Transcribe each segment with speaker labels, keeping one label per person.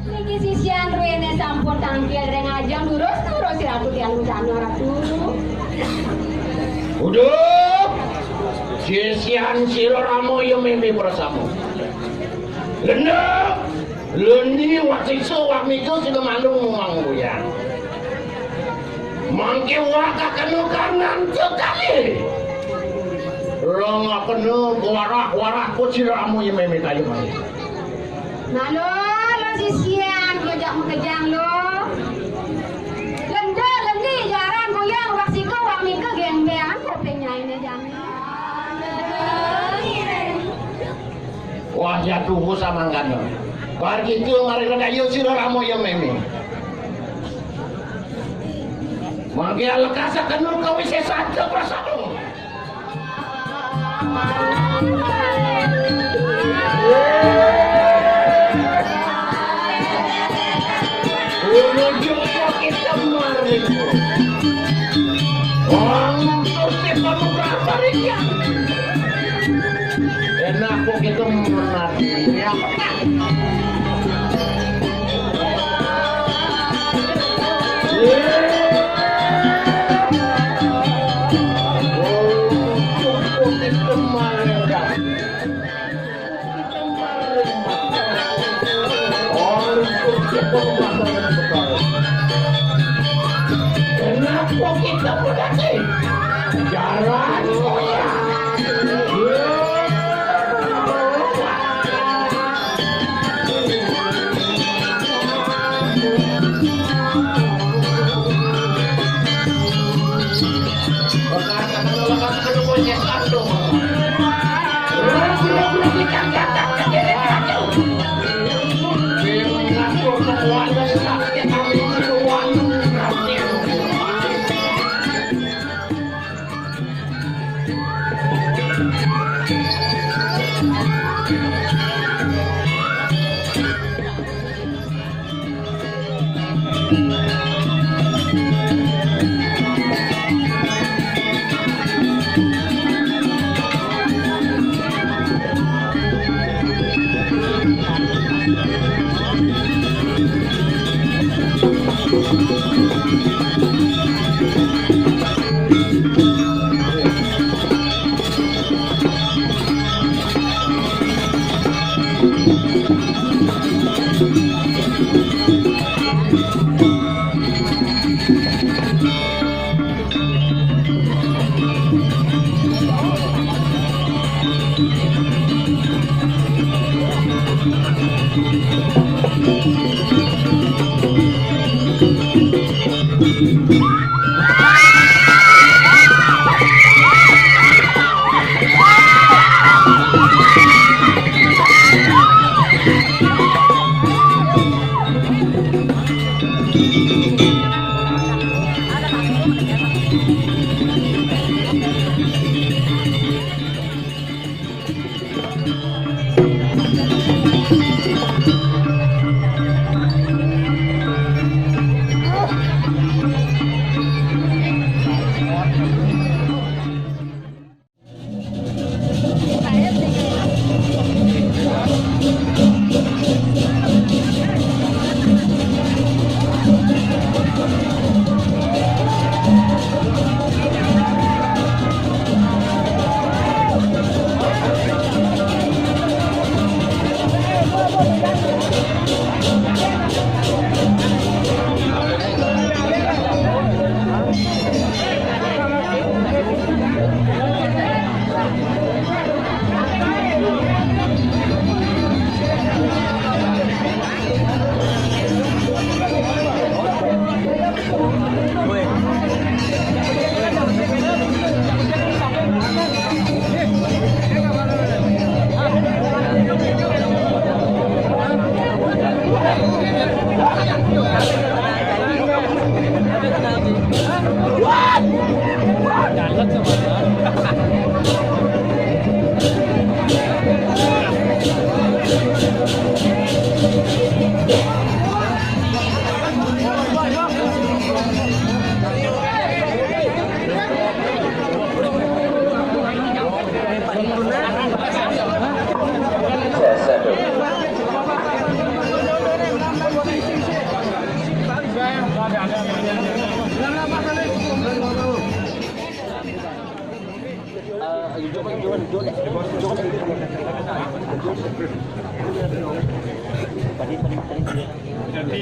Speaker 1: Niki sisian ruene sampun tangkil rengajang lurus ratu tiang jano ratu.
Speaker 2: Udah, sisian siroramo yo mimpi prasamu. Lendek, lendi wasiso wamiku sudah malung manguyang. Mangke waka kenu kanan sekali. Lo nggak kenu warah ku siramu yang meme kayu mai.
Speaker 1: Nah lo sisian kejak mekejang lo. Lendi jarang goyang waksiko wamika gembean kopengnya ini jangan.
Speaker 2: Wah ya tuhu sama kan. Bar gitu mari kedayu siramu yang meme. Mangke lekasa kenu kau isi saja prasadu. Menuju kita mari. Orang terus penuh barinya. Enak kok kita menari. Ya. Kenapa kita berdaki? Jalan goyang.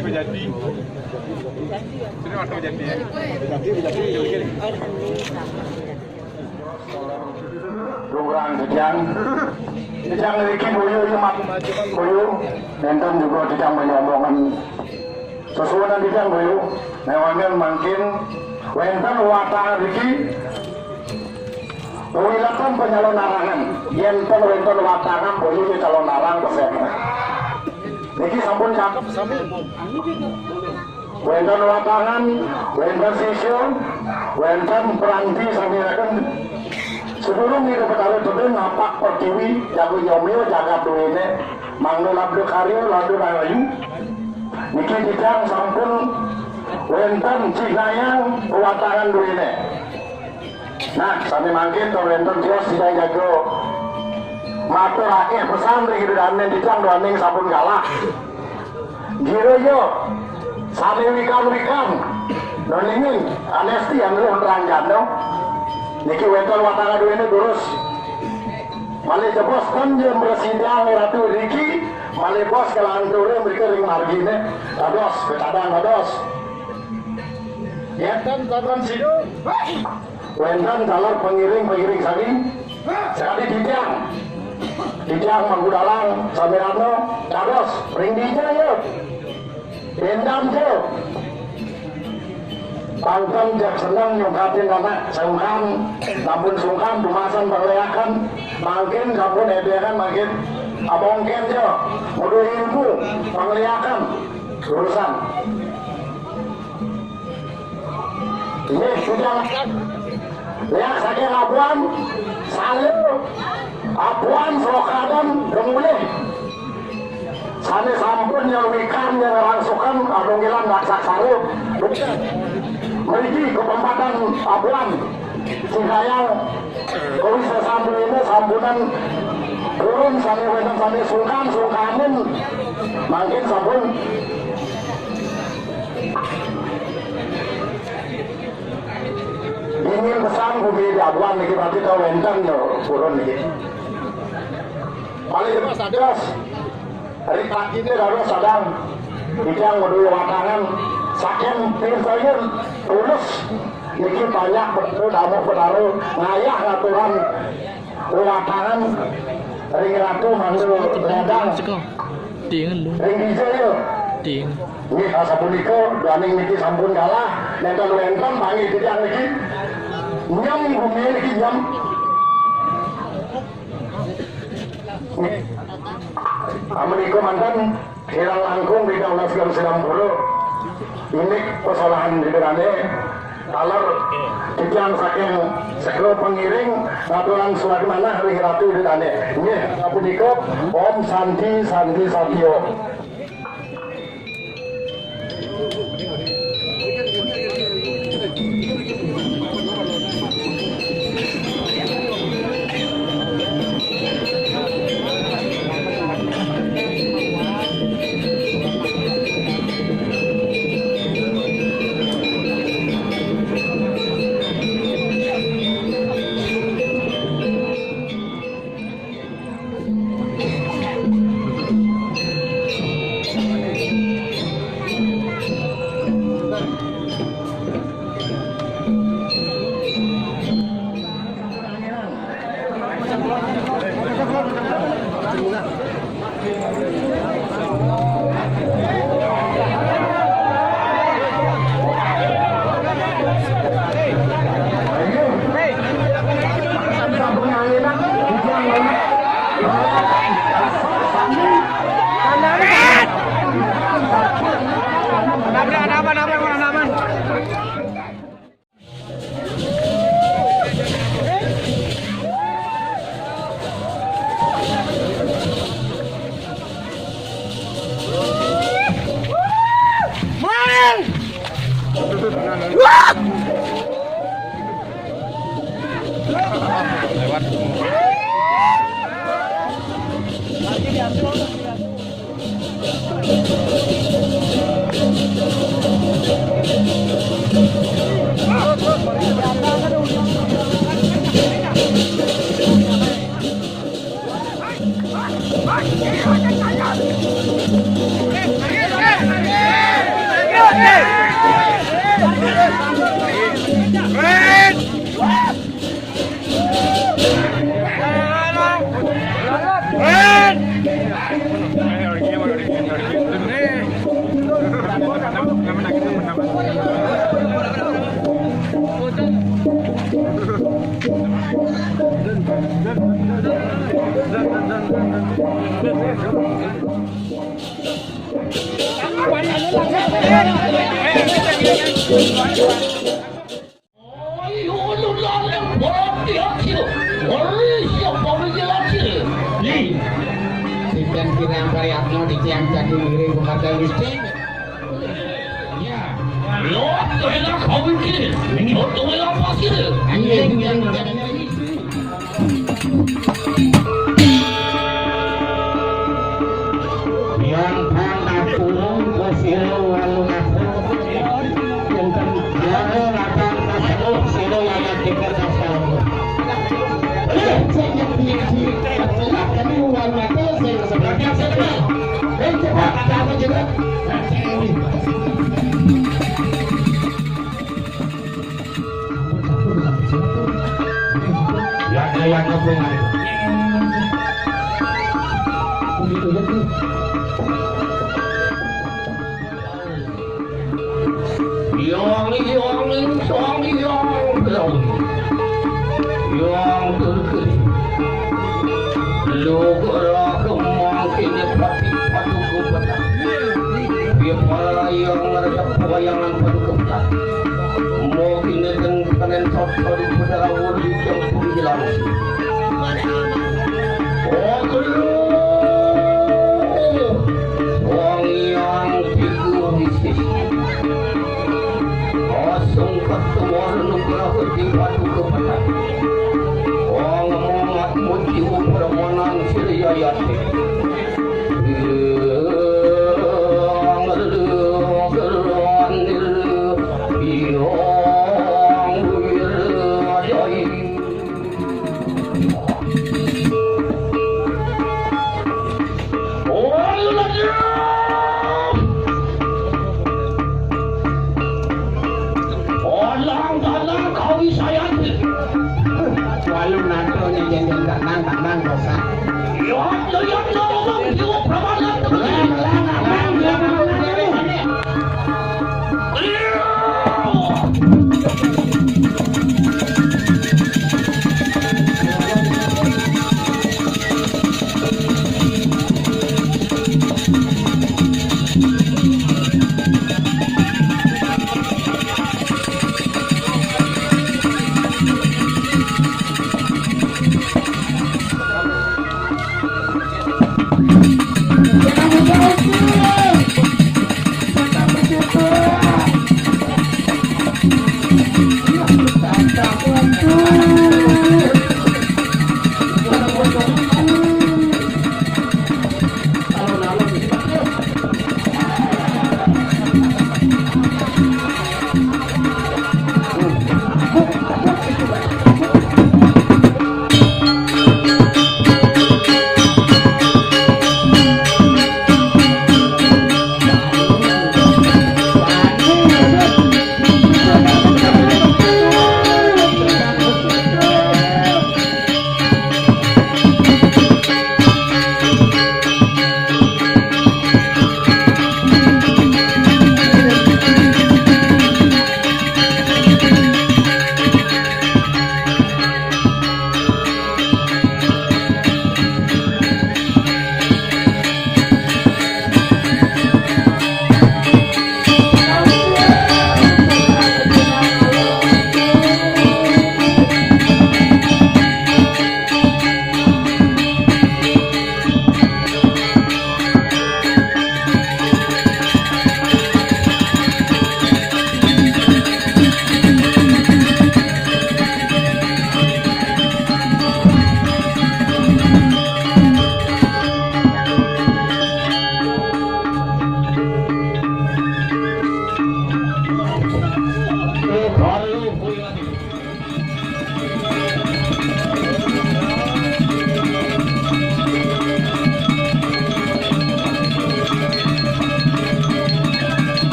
Speaker 3: Berjati.
Speaker 2: Lurang Dijang niki boyo mak boyo nenten juga Dijang menyombongan sesuatu Dijang boyo newangan makin wenten wataan niki wilatan penyalon narangan yenten wenten watangan boyo di calon narang pesek niki sampun cakep sami wenten watangan wenten sisyo wenten peranti samiraken sebelum ini kepala itu napak pertiwi jago nyomil jaga duwene mangno labdo karyo labdo rayu niki Dijang sampun wenten cigayang watangan duwene nah sami mangkin to wenten jos tidak jago matur akeh pesan dari hidup Dijang doaning sampun kalah giro yo sami wikan noningin anesti yang lu ranjan dong niki wenten watanga duwene durus male jebos kan je meresindang ratu Riki male bos kelanture mereka ring margine dados ketadang dados yenten tonton sido wenten dalor pengiring saking sekali Dijang manggudalang samirano dados ring dija yo endam jo Pangkam jak senang nyungkatin anak sungkan, namun sungkan dumasan berleakan, makin sampun edekan makin abongken jo, mudah ilmu pengliakan urusan. Ini sudah lihat saja abuan, salib, abuan selokadan gemulih. Sana sampun yang wikan yang rangsukan, adongilan naksak salib. Meriki kepempatan abuan Cingayang kalau bisa sambung ini sambunan turun sampai wenten sampai sungkanin makin sambun ingin pesan bumi di abuan nih berarti tahu wenten turun nih paling jelas sadas hari pagi ini harus sadang Dijang medui watangan saking pirsanya tulus niki banyak betul damu penaruh ngayah ngaturan watangan ring ratu manggil ledang ring dijel yuk ini asapuniko daning niki sampun kalah nenten wenten panggil Dijang niki nyam bumi niki nyam Amerika mantan hilang langkung di daulah segala sedang buru ini persoalan di derane kalau Dijang saking sekro pengiring ngaturan suatu mana hari ratu di derane ini aku dikop Om Santi Satyo
Speaker 3: Hey! Dipen kirang karyatno diciang jadi miring kepada listrik. Ya. Lo enak kau bikin. Lo tuh apa sih? Anjing yang yang pandai kurung kosilo walu aku yang terjadi akan masuk silo yang dikir kasar. Saya pilih akan uang aku sebenarnya saya. Coba kata apa juga? Ya kayak apa yang wayangan padu kebetulan mau kini dan kanen sot padu pada awal yang pun jelas oh keluh wang yang figur bisnis asung ketuan nugrah di padu kebetulan wang mengat moji permohonan siria yati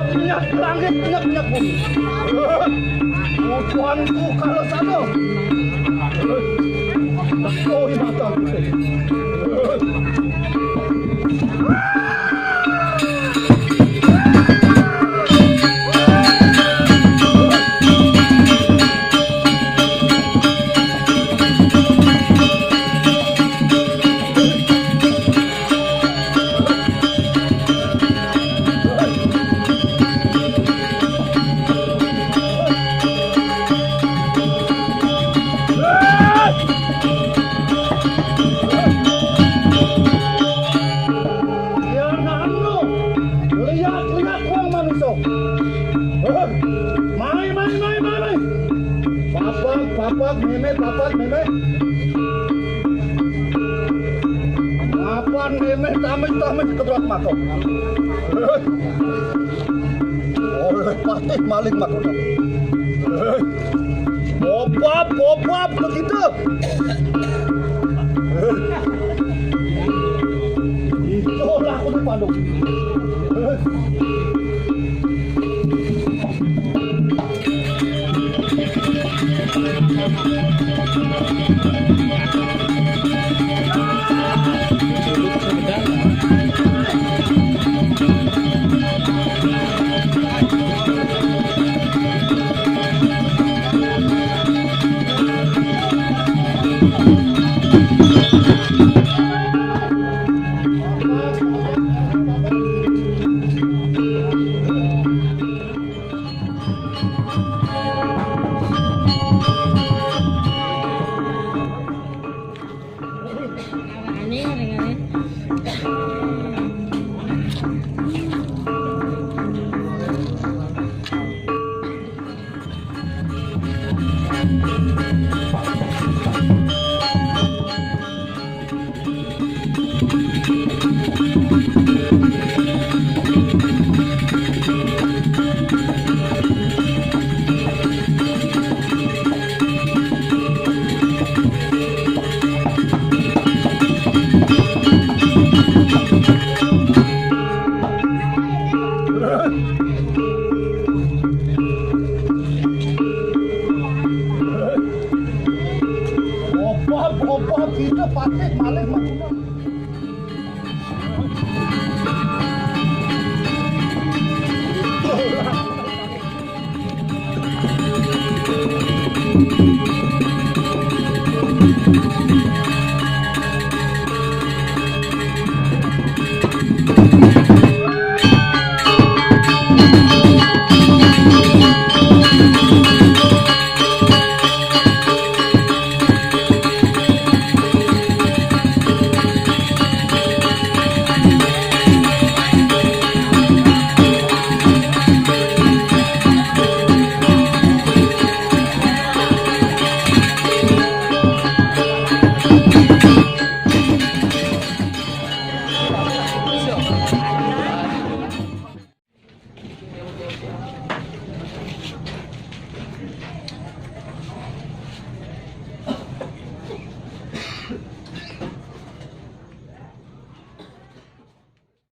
Speaker 4: Minyak langit, minyak bumi. Tuanku kalau sama. Oh, mata. Papat meme. Papan meme tamis kedrat mako. Oleh patih maling mako. Bobab begitu. Itulah aku di Bandung.